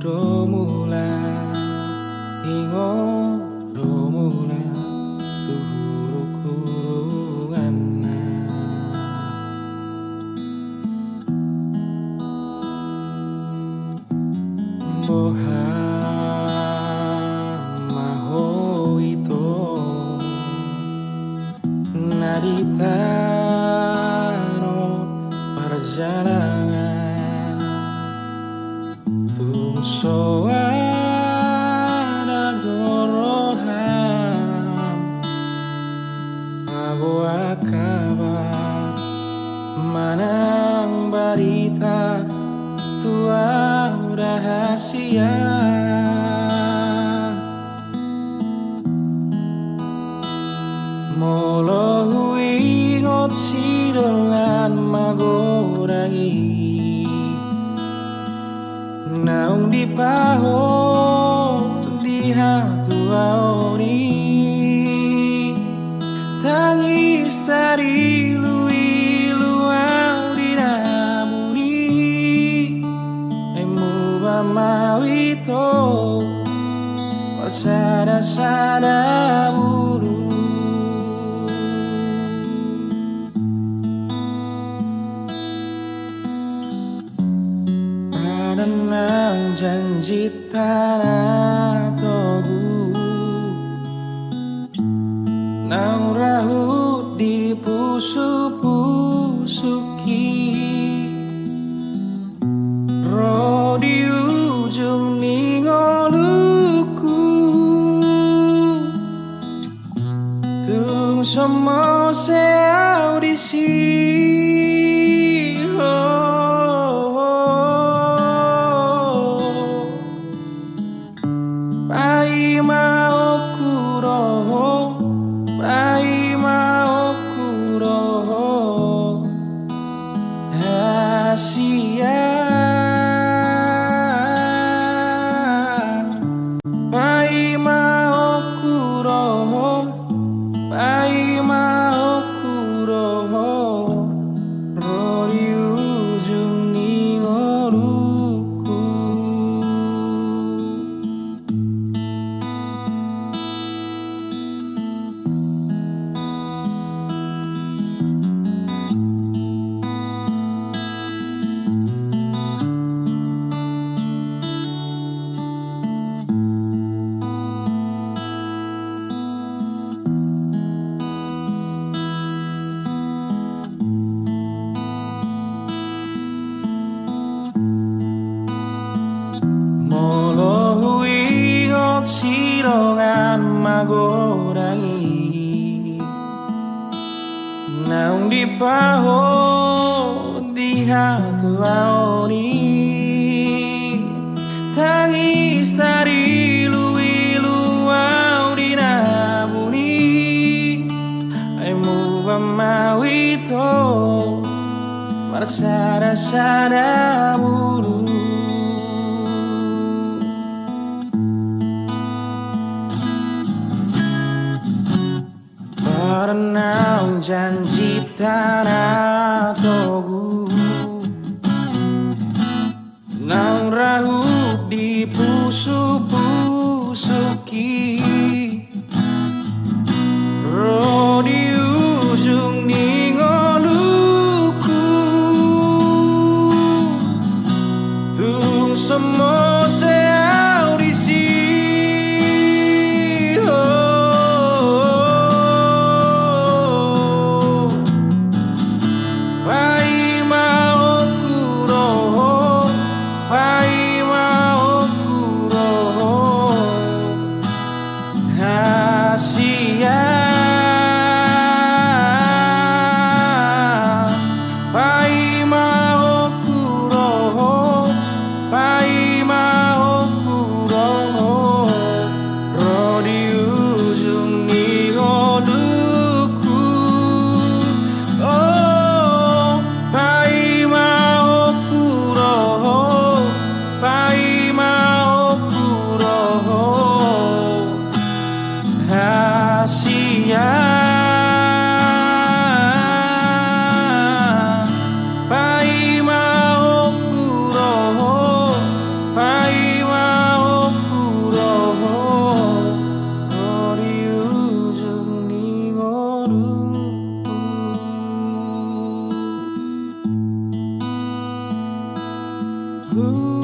domula ingo domula tuhuru kurungana boha maho ito naritano perjalanan tungso ada dorohan abuah kabar manang barita tua rahasia molo huingot sirongan magorangi naung di paho di hatu aori tangis tari lui luau di namuni emu bamawito pasada-sada buru nang janji tanah togu nang rahut di pusu-pusuki roh di ujung ningoluku tung semua seaudisi sirongan magorangi naung di paho di hatu aoni tangis tari lui luau di namuni emu bamawito marsada-sada buru naung janji tanah togu naung rahut di pusu-pusuki roh di ujung ningoluku tung semua seaudisi oh Ooh.